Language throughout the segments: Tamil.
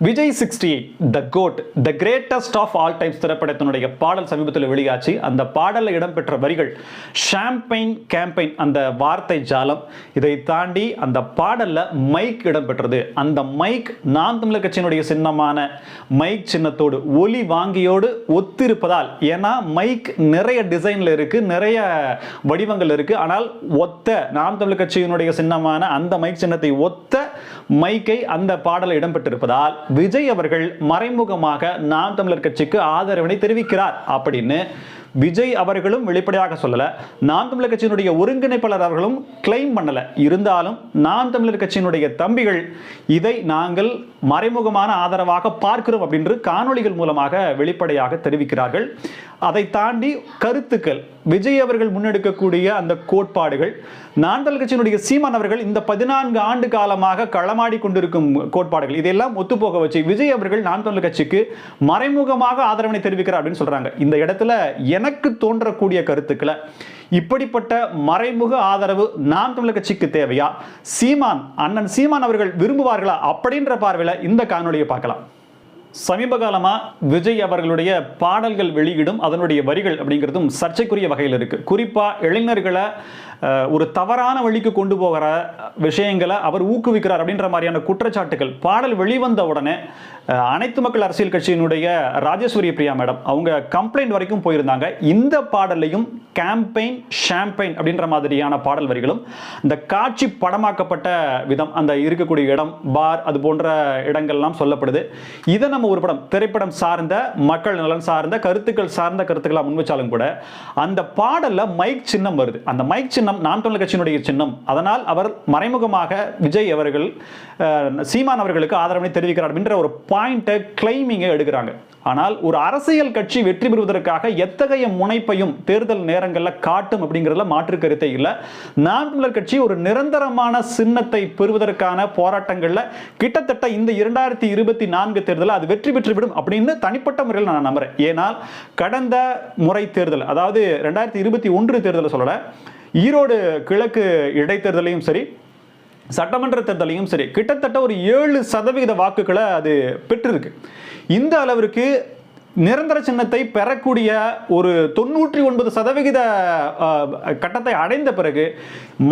Vijay 68 the GOAT the greatest of all times திரைப்படத்தினுடைய பாடல் சமீபத்தில் வெளியாச்சு. அந்த பாடலில் இடம்பெற்ற வரிகள் ஷாம்பெயின் கேம்பெயின், அந்த வார்த்தை ஜாலம். இதை தாண்டி அந்த பாடலில் மைக் இடம்பெற்றது. அந்த மைக் நாம் தமிழர் கட்சியினுடைய சின்னமான மைக் சின்னத்தோடு ஒலி வாங்கியோடு ஒத்திருப்பதால், ஏன்னா மைக் நிறைய டிசைன்ல இருக்கு, நிறைய வடிவங்கள் இருக்கு. ஆனால் ஒத்த நாம் தமிழர் கட்சியினுடைய சின்னமான அந்த மைக் சின்னத்தை ஒத்த மைக்கை அந்த பாடலில் இடம்பெற்றிருப்பதால் விஜய் அவர்கள் மறைமுகமாக நாம் தமிழர் கட்சிக்கு ஆதரவினை தெரிவிக்கிறார் அப்படின்னு விஜய் அவர்களும் வெளிப்படையாக சொல்லல, நாம் தமிழர் கட்சியினுடைய ஒருங்கிணைப்பாளர் அவர்களும் கிளைம் பண்ணல. இருந்தாலும் நாம் தமிழர் கட்சியினுடைய தம்பிகள் இதை நாங்கள் மறைமுகமான ஆதரவாக பார்க்கிறோம் அப்படின்று காணொளிகள் மூலமாக வெளிப்படையாக தெரிவிக்கிறார்கள். அதை தாண்டி கருத்துக்கள், விஜய் அவர்கள் முன்னெடுக்கக்கூடிய அந்த கோட்பாடுகள், நாம் தமிழர் கட்சியினுடைய சீமான் அவர்கள் இந்த 14 ஆண்டு காலமாக களமாடி கொண்டிருக்கும் கோட்பாடுகள், இதெல்லாம் ஒத்துப்போக வச்சு விஜய் அவர்கள் நாம் தமிழர் கட்சிக்கு மறைமுகமாக ஆதரவினை தெரிவிக்கிறார் அப்படின்னு சொல்றாங்க. இந்த இடத்துல எனக்கு தோன்றக்கூடிய கருத்துக்களை, இப்படிப்பட்ட மறைமுக ஆதரவு நாம் தமிழர் கட்சிக்கு தேவையா, சீமான் அண்ணன் சீமான் அவர்கள் விரும்புவார்களா அப்படின்ற பார்வையில் இந்த காணொலியை பார்க்கலாம். சமீப காலமா விஜய் அவர்களுடைய பாடல்கள் வெளியிடும் அதனுடைய வரிகள் அப்படிங்கிறதும் சர்ச்சைக்குரிய வகையில் இருக்கு. குறிப்பா இளைஞர்களை ஒரு தவறான வழிக்கு கொண்டு போகிற விஷயங்களை அவர் ஊக்குவிக்கிறார் அப்படின்ற மாதிரியான குற்றச்சாட்டுகள் பாடல் வெளிவந்த உடனே அனைத்து மக்கள் அரசியல் கட்சியினுடைய ராஜேஸ்வரி பிரியா மேடம் அவங்க கம்ப்ளைண்ட் வரைக்கும் போயிருந்தாங்க. இந்த பாடலையும் கேம்பெயின் ஷாம்பெயின் அப்படின்ற மாதிரியான பாடல் வரிகளும் இந்த காட்சி படமாக்கப்பட்ட விதம், அந்த இருக்கக்கூடிய இடம், பார், அது போன்ற இடங்கள்லாம் சொல்லப்படுது. இதை நம்ம ஒரு படம், திரைப்படம் சார்ந்த, மக்கள் நலன் சார்ந்த, கருத்துக்கள் சார்ந்த கருத்துக்களை முன்வச்சாலும் கூட அந்த பாடல்ல மைக் சின்னம் வருது. அந்த மைக் சின்னம் நாம் தமிழர் கட்சியினுடைய சின்னம். அதனால் அவர் மறைமுகமாக விஜய் அவர்கள் சீமான் அவர்களுக்கு ஆதரவை தெரிவிக்கிறார் அப்படின்ற ஒரு பாயிண்டை கிளைமிங்கை எடுக்கிறாங்க. ஆனால் ஒரு அரசியல் கட்சி வெற்றி பெறுவதற்காக எத்தகைய முனைப்பையும் தேர்தல் நேரங்களில் காட்டும் அப்படிங்கிறதுல மாற்று கருத்தை இல்லை. நாம் தமிழர் கட்சி ஒரு நிரந்தரமான சின்னத்தை பெறுவதற்கான போராட்டங்களில் கிட்டத்தட்ட இந்த 2024 தேர்தலில் அது வெற்றி பெற்றுவிடும் அப்படின்னு தனிப்பட்ட முறையில் நான் நம்புறேன். ஏனால் கடந்த முறை தேர்தல், அதாவது 2021 தேர்தலை சொல்லல, ஈரோடு கிழக்கு இடைத்தேர்தலையும் சரி, சட்டமன்ற தேர்தலையும் சரி, கிட்டத்தட்ட ஒரு 7% வாக்குகளை அது பெற்றிருக்கு. இந்த அளவிற்கு நிரந்தர சின்னத்தை பெறக்கூடிய ஒரு 99% கட்டத்தை அடைந்த பிறகு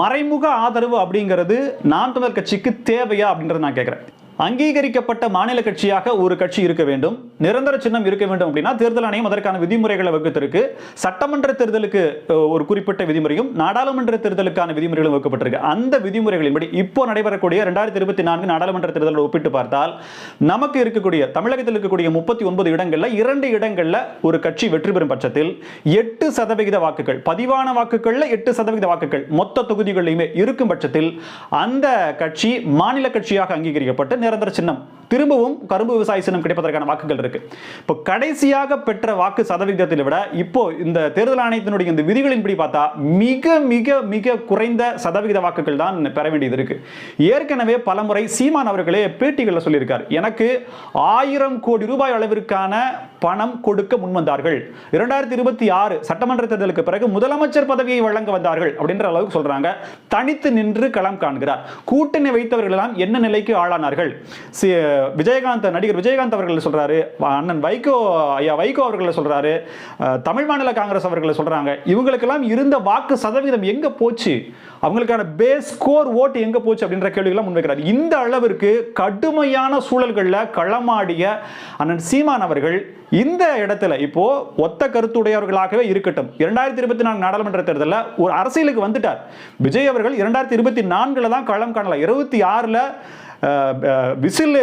மறைமுக ஆதரவு அப்படிங்கிறது நாம் தமிழர் கட்சிக்கு தேவையா அப்படின்றத நான் கேட்கிறேன். அங்கீகரிக்கப்பட்ட மாநில கட்சியாக ஒரு கட்சி இருக்க வேண்டும், நிரந்தர சின்னம் இருக்க வேண்டும் அப்படின்னா தேர்தல் ஆணையம் அதற்கான விதிமுறைகளை வகுத்திருக்கு. சட்டமன்ற தேர்தலுக்கு ஒரு குறிப்பிட்ட விதிமுறையும், நாடாளுமன்ற தேர்தலுக்கான விதிமுறைகளும் வகுக்கப்பட்டிருக்கு. அந்த விதிமுறைகளின்படி இப்போ நடைபெறக்கூடிய 2024 நாடாளுமன்ற தேர்தலை ஒப்பிட்டு பார்த்தால் நமக்கு இருக்கக்கூடிய, தமிழகத்தில் இருக்கக்கூடிய 39 இடங்கள்ல 2 இடங்கள்ல ஒரு கட்சி வெற்றி பெறும் பட்சத்தில் 8% வாக்குகள், பதிவான வாக்குகள்ல 8% வாக்குகள் மொத்த தொகுதிகளிலுமே இருக்கும் பட்சத்தில் அந்த கட்சி மாநில கட்சியாக அங்கீகரிக்கப்பட்டு நிரந்தர சின்னம், திரும்பவும் கரும்பு விவசாய சின்னம் கிடைப்பதற்கான வாக்குகள் இருக்கு. இப்போ கடைசியாக பெற்ற வாக்கு சதவிகிதத்தை விட இப்போ இந்த தேர்தல் ஆணையத்தினுடைய இந்த விதிகளின்படி பார்த்தா மிக மிக மிக குறைந்த சதவிகித வாக்குகள் தான் பெற வேண்டியது இருக்கு. ஏற்கனவே பலமுறை சீமான் அவர்களே பேட்டிகளில் சொல்லியிருக்கார், எனக்கு 1000 கோடி ரூபாய் அளவிற்கான பணம் கொடுக்க முன்வந்தார்கள், 2026 சட்டமன்ற தேர்தலுக்கு பிறகு முதலமைச்சர் பதவியை வழங்க வந்தார்கள் அப்படின்ற அளவுக்கு சொல்றாங்க. தனித்து நின்று களம் காண்கிறார். கூட்டணி வைத்தவர்கள் எல்லாம் என்ன நிலைக்கு ஆளானார்கள்? விஜயகாந்த், நடிகர் விஜயகாந்த் அவர்கள் சொல்றாரு, அண்ணன் வைகோ, ஐயா வைகோ அவர்கள் சொல்றாரு, தமிழ் மாநில காங்கிரஸ் அவர்கள் சொல்றாங்க. இவங்களுக்கெல்லாம் இருந்த வாக்கு சதவீதம் எங்க போச்சு, அவங்களுக்கான பேஸ் ஸ்கோர் ஓட்டு எங்க போச்சு அப்படின்ற கேள்விகளை முன்வைக்கிறார். இந்த அளவிற்கு கடுமையான சூழல்களில் களமாடிய அண்ணன் சீமான் அவர்கள் இந்த இடத்துல இப்போ ஒத்த கருத்துடையவர்களாகவே இருக்கட்டும், 2024 நாடாளுமன்ற தேர்தலில் ஒரு அரசியலுக்கு வந்துட்டார். விஜய் அவர்கள் 2024 தான் களம் காணல, 26 விசில்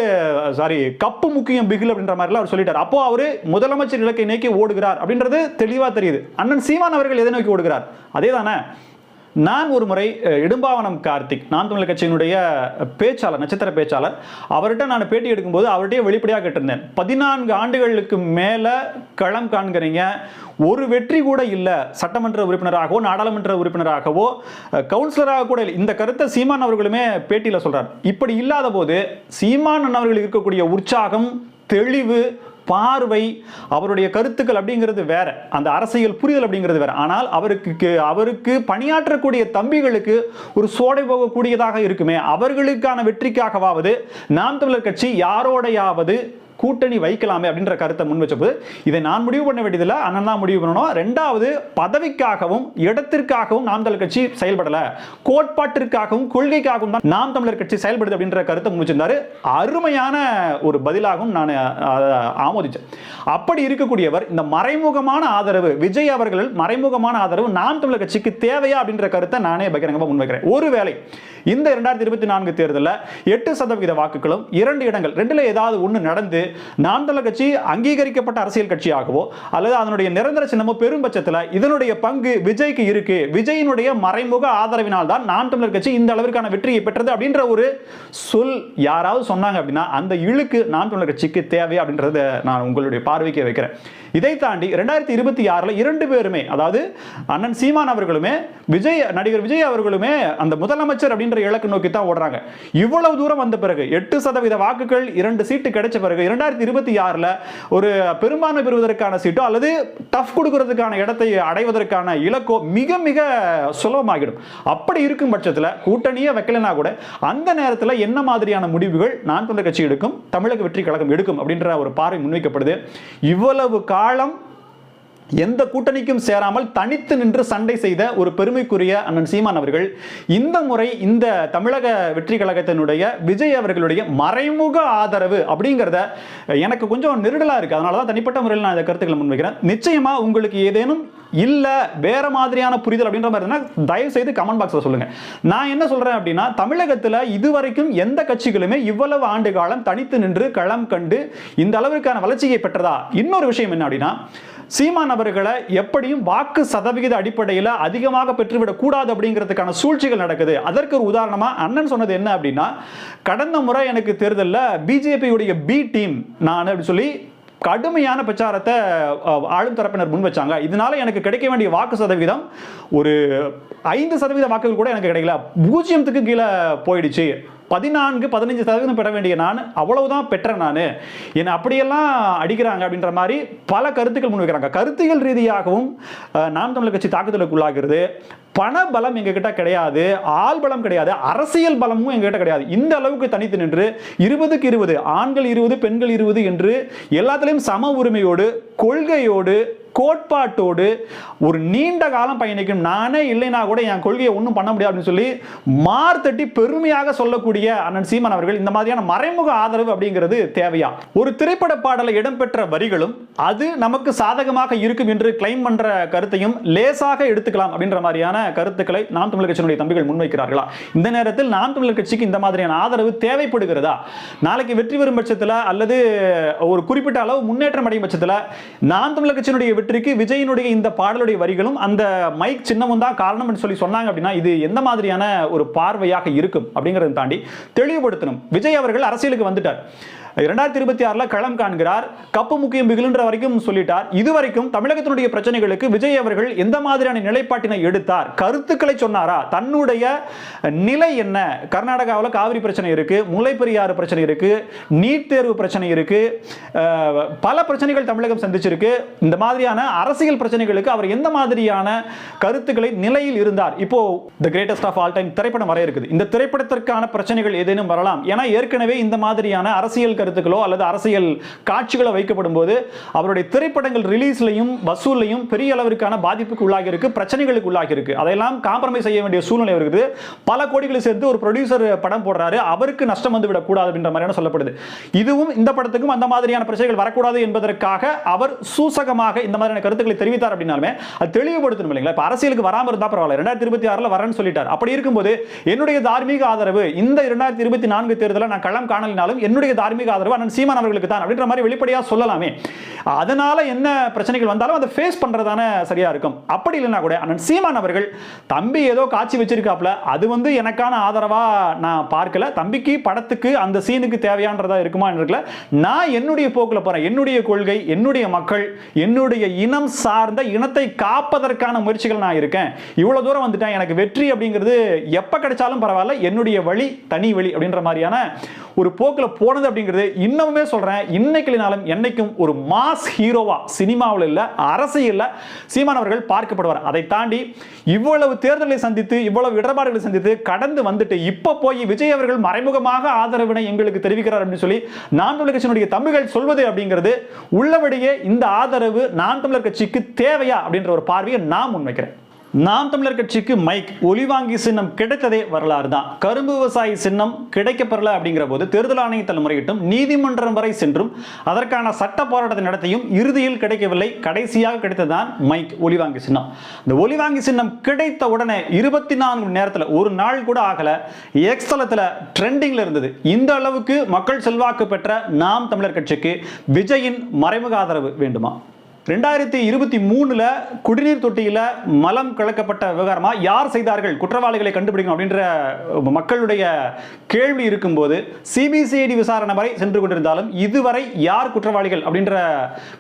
கப்பு முக்கியம் பிகில் அப்படின்ற மாதிரிலாம் அவர் சொல்லிட்டார். அப்போ அவரு முதலமைச்சர் இலக்கை நோக்கி ஓடுகிறார் அப்படின்றது தெளிவா தெரியுது. அண்ணன் சீமான் அவர்கள் எதை நோக்கி ஓடுகிறார்? அதே தானே. நான் ஒரு முறை இடும்பாவனம் கார்த்திக், நாம் தமிழர் கட்சியினுடைய பேச்சாளர், நட்சத்திர பேச்சாளர், அவர்கிட்ட நான் பேட்டி எடுக்கும்போது அவர்கிட்டயே வெளிப்படையாக கேட்டிருந்தேன், 14 ஆண்டுகளுக்கு மேல களம் காண்கிறீங்க, ஒரு வெற்றி கூட இல்லை, சட்டமன்ற உறுப்பினராகவோ நாடாளுமன்ற உறுப்பினராகவோ கவுன்சிலராக கூட இல்லை. இந்த கருத்தை சீமான் அவர்களுமே பேட்டியில் சொல்றார். இப்படி இல்லாத போது சீமான் அவர்கள் இருக்கக்கூடிய உற்சாகம், தெளிவு, பார்வை, அவருடைய கருத்துக்கள் அப்படிங்கிறது வேற, அந்த அரசியல் புரிதல் அப்படிங்கிறது வேற. ஆனால் அவருக்கு பணியாற்றக்கூடிய தம்பிகளுக்கு ஒரு சோடை போகக்கூடியதாக இருக்குமே, அவர்களுக்கான வெற்றிக்காகவாவது நாம் தமிழர் கட்சி யாரோடையாவது கூட்டணி வைக்கலாமே அப்படின்ற கருத்தை முன் வச்சபோது இதை நான் முடிவு பண்ண வேண்டியதில்லை, அண்ணன் தான் முடிவு பண்ணணும். ரெண்டாவது, பதவிக்காகவும் இடத்திற்காகவும் நாம் தமிழர் கட்சி செயல்படல, கோட்பாட்டிற்காகவும் கொள்கைக்காகவும் தான் நாம் தமிழர் கட்சி செயல்படுது அப்படின்ற கருத்தை முன் வச்சிருந்தாரு. அருமையான ஒரு பதிலாகவும் நான் ஆமோதிச்சேன். அப்படி இருக்கக்கூடியவர் இந்த மறைமுகமான ஆதரவு, விஜய் அவர்கள் மறைமுகமான ஆதரவு நாம் தமிழர் கட்சிக்கு தேவையா அப்படின்ற கருத்தை நானே பகிரங்கமாக முன்வைக்கிறேன். ஒருவேளை இந்த 2024 தேர்தலில் 8% வாக்குகளும் 2 இடங்கள், ரெண்டுல ஏதாவது ஒன்று நடந்து நாம் தமிழர் கட்சி அங்கீகரிக்கப்பட்ட அரசியல் கட்சியாகவோ அல்லது அதனுடைய நிரந்தர சின்னமோ பெரும் பட்சத்தில் இதனுடைய பங்கு விஜய்க்கு இருக்கு, விஜயினுடைய மறைமுக ஆதரவினால் தான் நாம் தமிழர் கட்சி இந்த அளவிற்கான வெற்றியை பெற்றது அப்படின்ற ஒரு சொல் யாராவது சொன்னாங்க அப்படின்னா அந்த இழுக்கு நாம் தமிழர் கட்சிக்கு தேவை அப்படின்றத நான் உங்களுடைய பார்வைக்கு வைக்கிறேன். இதை தாண்டி 2026 2 பேருமே, அதாவது அண்ணன் சீமான் அவர்களுமே நடிகர் விஜய் அவர்களுமே அந்த முதலமைச்சர் அப்படின்ற இலக்கு நோக்கி தான் ஓடுறாங்க. இவ்வளவு தூரம் வந்த பிறகு 8% வாக்குகள் 2 சீட்டு கிடைச்ச பிறகு 2026 ஒரு பெரும்பான்மை பெறுவதற்கான சீட்டோ அல்லது டஃப் கொடுக்கிறதுக்கான இடத்தை அடைவதற்கான இலக்கோ மிக மிக சுலபமாகிடும். அப்படி இருக்கும் பட்சத்தில் கூட்டணியை வைக்கலனா கூட அந்த நேரத்தில் என்ன மாதிரியான முடிவுகள் நாம் தமிழர் கட்சி எடுக்கும், தமிழக வெற்றி கழகம் எடுக்கும் அப்படின்ற ஒரு பார்வை முன்வைக்கப்படுது. இவ்வளவு காலம் எந்த கூட்டணிக்கும் சேராமல் தனித்து நின்று சண்டை செய்த ஒரு பெருமைக்குரிய அண்ணன் சீமான் அவர்கள் இந்த முறை இந்த தமிழக வெற்றி கழகத்தினுடைய விஜய் அவர்களுடைய மறைமுக ஆதரவு அப்படிங்கிறத எனக்கு கொஞ்சம் நெருடலா இருக்கு. அதனால தான் தனிப்பட்ட முறையில் நான் இந்த கருத்துக்களை முன்வைக்கிறேன். நிச்சயமா உங்களுக்கு ஏதேனும் இல்ல வேற மாதிரியான புரிதல் அப்படின்ற மாதிரி இருந்தா தயவு செய்து கமெண்ட் பாக்ஸ்ல சொல்லுங்க. நான் என்ன சொல்றேன் அப்படின்னா, தமிழகத்துல இதுவரைக்கும் எந்த கட்சிகளுமே இவ்வளவு ஆண்டு காலம் தனித்து நின்று களம் கண்டு இந்த அளவிற்கான வளர்ச்சியை பெற்றதா? இன்னொரு விஷயம் என்ன அப்படின்னா, சீமான் அவர்களை எப்படியும் வாக்கு சதவிகித அடிப்படையில் அதிகமாக பெற்றுவிடக் கூடாது அப்படிங்கிறதுக்கான சூழ்ச்சிகள் நடக்குது. அதற்கு ஒரு உதாரணமா அண்ணன் சொன்னது என்ன அப்படின்னா, கடந்த முறை எனக்கு தேர்தலில் பிஜேபியுடைய பி டீம் நான் அப்படி சொல்லி கடுமையான பிரச்சாரத்தை ஆளும் தரப்பினர் முன் வச்சாங்க. இதனால எனக்கு கிடைக்க வேண்டிய வாக்கு சதவீதம் ஒரு 5% வாக்குகள் கூட எனக்கு கிடைக்கல, 0க்கு கீழே போயிடுச்சு. 14-15% பெற வேண்டிய நான் அவ்வளவுதான் பெற்றேன். நான் என்ன அப்படியெல்லாம் அடிக்கிறாங்க அப்படின்ற மாதிரி பல கருத்துக்கள் முன்வைக்கிறாங்க. கருத்தியல் ரீதியாகவும் நாம் தமிழர் கட்சி தாக்குதலுக்கு உள்ளாகிறது. பண பலம் எங்ககிட்ட கிடையாது, ஆள் பலம் கிடையாது, அரசியல் பலமும் எங்ககிட்ட கிடையாது. இந்த அளவுக்கு தனித்து நின்று 20க்கு 20, ஆண்கள் 20 பெண்கள் 20 என்று எல்லாத்திலையும் சம உரிமையோடு, கொள்கையோடு, கோட்பாட்டோடு ஒரு நீண்ட காலம் பயணிக்கும். நானே இல்லைனா கூட என் கொள்கையை ஒன்றும் பண்ண முடியாது அப்படின்னு சொல்லி மார்த்தட்டி பெருமையாக சொல்லக்கூடிய அண்ணன் சீமான் அவர்கள் இந்த மாதிரியான மறைமுக ஆதரவு அப்படிங்கிறது தேவையா? ஒரு திரைப்பட பாடலை இடம்பெற்ற வரிகளும் அது நமக்கு சாதகமாக இருக்கும் என்று கிளைம் பண்ற கருத்தையும் லேசாக எடுத்துக்கலாம் அப்படின்ற மாதிரியான கருத்துக்களை நாம் தமிழர் கட்சியினுடைய தம்பிகள் முன்வைக்கிறார்களா? இந்த நேரத்தில் நாம் தமிழர் கட்சிக்கு இந்த மாதிரியான ஆதரவு தேவைப்படுகிறதா? நாளைக்கு வெற்றி பெறும் பட்சத்தில் அல்லது ஒரு குறிப்பிட்ட அளவு முன்னேற்றம் அடையும் பட்சத்தில் நாம் தமிழர் கட்சியினுடைய வெற்றிக்கு விஜயினுடைய இந்த பாடலுடைய வரிகளும் அந்த மைக் சின்னமும் தான் காரணம் என்று சொல்லி சொன்னாங்க அப்படின்னா இது எந்த மாதிரியான ஒரு பார்வையாக இருக்கும் அப்படிங்கறதை தாண்டி தெளிவுபடுத்தணும். விஜய் அவர்கள் அரசியலுக்கு வந்துட்டார், 2026 களம் காண்கிறார், கப்பு முக்கியம் பிகில்ன்ற வரைக்கும் சொல்லிட்டார். இதுவரைக்கும் தமிழகத்தினுடைய பிரச்சனைகளுக்கு விஜய் அவர்கள் எந்த மாதிரியான நிலைப்பாட்டினை எடுத்தார், கருத்துக்களை சொன்னாரா, தன்னுடைய நிலை என்ன? கர்நாடகாவில் காவிரி பிரச்சனை இருக்கு, முல்லைப்பெரியாறு பிரச்சனை இருக்கு, நீட் தேர்வு பிரச்சனை இருக்கு, பல பிரச்சனைகள் தமிழகம் சந்திச்சிருக்கு. இந்த மாதிரியான அரசியல் பிரச்சனைகளுக்கு அவர் எந்த மாதிரியான கருத்துக்களை நிலையில் இருந்தார்? இப்போ the greatest of all time திரைப்படம் வர இருக்குது. இந்த திரைப்படத்திற்கான பிரச்சனைகள் ஏதேனும் வரலாம். ஏன்னா ஏற்கனவே இந்த மாதிரியான அரசியல் கருத்துக்களோ அல்லது அரசியல் காட்சிகளோ வைக்கப்படும் போது அவருடைய திரைப்படங்கள் ரிலீஸ்லையும் வசூலையும் பெரிய அளவிற்கான பாதிப்புக்கு உள்ளாகி இருக்கு, பிரச்சனைகளுக்கு உள்ளாகி இருக்கு. அதையெல்லாம் காம்ப்ரமைஸ் செய்ய வேண்டிய சூழ்நிலை இருக்குது. பல கோடிகளை சேர்த்து ஒரு ப்ரொடியூசர் படம் போடுறாரு, அவருக்கு நஷ்டம் வந்து விடக்கூடாது அப்படின்ற மாதிரியான சொல்லப்படுது. இதுவும் இந்த படத்துக்கும் அந்த மாதிரியான பிரச்சனைகள் வரக்கூடாது என்பதற்காக அவர் சூசகமாக இந்த மாதிரியான கருத்துக்களை தெரிவித்தார் அப்படின்னாலுமே அது தெளிவுபடுத்தணும் இல்லைங்களா? இப்ப அரசியலுக்கு வராம இருந்தா பரவாயில்ல, 2026 வரேன்னு சொல்லிட்டார். அப்படி இருக்கும்போது என்னுடைய தார்மீக ஆதரவு இந்த 2024 தேர்தலில் நான் களம் காணலினாலும் என்னுடைய தார்மீக ஆதரவு அண்ணன் சீமான் அவர்களுக்கு தான் அப்படின்ற மாதிரி வெளிப்படையா சொல்லலாமே. அதனால என்ன பிரச்சனைகள் வந்தாலும் அதை ஃபேஸ் பண்றதான சரியா இருக்கும். அப்படி இல்லைன்னா கூட அண்ணன் சீமான் அவர்கள் தம்பி ஏதோ காட்சி வச்சிருக்காப்ல, அது வந்து எனக்கான ஆதரவா நான் பார்க்கல, தம்பிக்கு படத்துக்கு அந்த சீனுக்கு தேவையானதா இருக்குமா இருக்குல்ல, நான் என்னுடைய போக்குல போறேன், என்னுடைய கொள்கை, என்னுடைய மக்கள், என்னுடைய இனம் சார்ந்த இனத்தை காப்பதற்கான முயற்சிகள் நான் இருக்கேன். இவ்வளவு தூரம் வந்துட்டேன், எனக்கு வெற்றி அப்படிங்கிறது எப்ப கிடைச்சாலும் பரவாயில்ல, என்னுடைய வழி தனி வழி அப்படின்ற மாதிரியான ஒரு போக்குல போனது அப்படிங்கிறது இன்னமுமே சொல்றேன், இன்னைக்கு இல்லைனாலும் என்னைக்கும் ஒரு மாஸ் ஹீரோவா சினிமாவில் இல்ல அரசியல்ல சீமான் அவர்கள் பார்க்கப்படுவார். அதை தாண்டி இவ்வளவு தேர்தலை சந்தித்து இவ்வளவு இடர்பாடுகளை சந்தித்து கடந்து வந்துட்டு இப்ப போய் விஜய் அவர்கள் மறைமுகமாக ஆதரவினை எங்களுக்கு தெரிவிக்கிறார் அப்படின்னு சொல்லி நாம் தமிழர் கட்சியினுடைய தம்பிகள் சொல்வது அப்படிங்கிறது உள்ளபடியே இந்த ஆதரவு நாம் தமிழர் கட்சிக்கு தேவையா அப்படின்ற ஒரு பார்வையை நான் முன்வைக்கிறேன். நாம் தமிழர் கட்சிக்கு மைக் ஒலிவாங்கி சின்னம் கிடைத்ததே வரலாறு தான். கரும்பு விவசாயி சின்னம் கிடைக்கப்பெறல அப்படிங்கிற போது தேர்தல் ஆணையத்தில் முறையிட்டும் நீதிமன்றம் வரை சென்றும் அதற்கான சட்ட போராட்டத்தை நடத்தியும் இறுதியில் கிடைக்கவில்லை. கடைசியாக கிடைத்ததான் மைக் ஒலிவாங்கி சின்னம். இந்த ஒலிவாங்கி சின்னம் கிடைத்த உடனே 24 மணி நேரத்தில், ஒரு நாள் கூட ஆகல, எக்ஸ் தளத்தில் ட்ரெண்டிங்ல இருந்தது. இந்த அளவுக்கு மக்கள் செல்வாக்கு பெற்ற நாம் தமிழர் கட்சிக்கு விஜயின் மறைமுக ஆதரவு வேண்டுமா? 2023 குடிநீர் தொட்டியில் மலம் கலக்கப்பட்ட விவகாரமா யார் செய்தார்கள், குற்றவாளிகளை கண்டுபிடிக்கணும் அப்படின்ற மக்களுடைய கேள்வி இருக்கும்போது சிபிசிஐடி விசாரணை வரை சென்று கொண்டிருந்தாலும் இதுவரை யார் குற்றவாளிகள் அப்படின்ற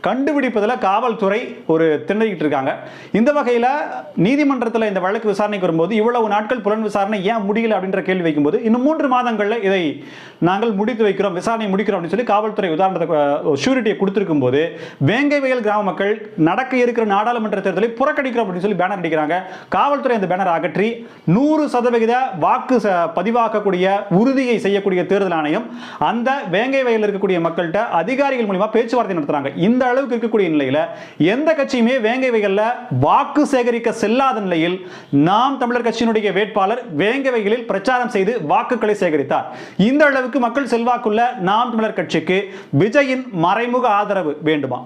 கண்டுபிடிப்பதில் காவல்துறை ஒரு திணறிட்டு இருக்காங்க. இந்த வகையில் நீதிமன்றத்தில் இந்த வழக்கு விசாரணைக்கு வரும்போது இவ்வளவு நாட்கள் புலன் விசாரணை ஏன் முடியல அப்படின்ற கேள்வி வைக்கும்போது இன்னும் 3 மாதங்களில் இதை நாங்கள் முடித்து வைக்கிறோம், விசாரணை முடிக்கிறோம் அப்படின்னு சொல்லி காவல்துறை உதாரணத்தை ஷூரிட்டியை கொடுத்திருக்கும் போது வேங்கை வயல் கிராம மக்கள் நடக்க இருக்கிற நாடாளுமன்ற தேர்தலை புறக்கணிக்கிறோம் அப்படின்னு சொல்லி பேனர் அடிக்கிறாங்க. காவல்துறை அந்த பேனர் அகற்றி 100% வாக்கு பதிவாக்கக்கூடிய உறுதியை செய்யக்கூடிய தேர்தல் ஆணையம் அந்த வேங்கை வயலில் இருக்கக்கூடிய மக்கள்கிட்ட அதிகாரிகள் மூலமா பேச்சுவார்த்தை நடத்துறாங்க. இந்த அளவுக்கு இருக்கக்கூடிய நிலையில எந்த கட்சியுமே வேங்கை வயல்ல வாக்கு சேகரிக்க செல்லாத நிலையில் நாம் தமிழர் கட்சியினுடைய வேட்பாளர் வேங்கை வயலில் பிரச்சாரம் செய்து வாக்குகளை சேகரித்தார். இந்த அளவுக்கு மக்கள் செல்வாக்குள்ள நாம் தமிழர் கட்சிக்கு விஜயின் மறைமுக ஆதரவு வேண்டுமா?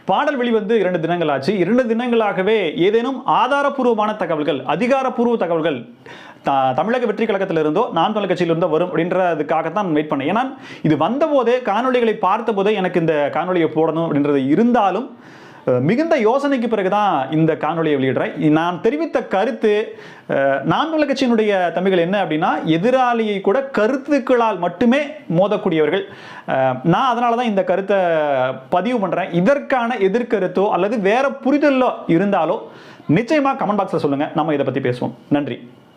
பாடல் வெளிவந்து 2 தினங்கள் ஆச்சு. 2 தினங்களாகவே ஏதேனும் ஆதாரப்பூர்வமான தகவல்கள், அதிகாரப்பூர்வ தகவல்கள் தமிழக வெற்றி கழகத்தில் இருந்தோ நாம் தமிழர் கட்சியில் இருந்தோ வரும் அப்படின்றதுக்காகத்தான் வெயிட் பண்ணேன். ஏன்னா இது வந்த போதே காணொலிகளை பார்த்த போதே எனக்கு இந்த காணொலியை போடணும் அப்படின்றது இருந்தாலும் மிகுந்த யோசனைக்கு பிறகுதான் இந்த காணொலியை வெளியிடுறேன். நான் தெரிவித்த கருத்து நாம் தமிழர் கட்சியினுடைய தம்பிகள் என்ன அப்படின்னா, எதிராளியை கூட கருத்துக்களால் மட்டுமே மோதக்கூடியவர்கள். நான் அதனால தான் இந்த கருத்தை பதிவு பண்றேன். இதற்கான எதிர்கருத்தோ அல்லது வேற புரிதலோ இருந்தாலோ நிச்சயமா கமெண்ட் பாக்ஸ்ல சொல்லுங்க, நம்ம இதை பத்தி பேசுவோம். நன்றி.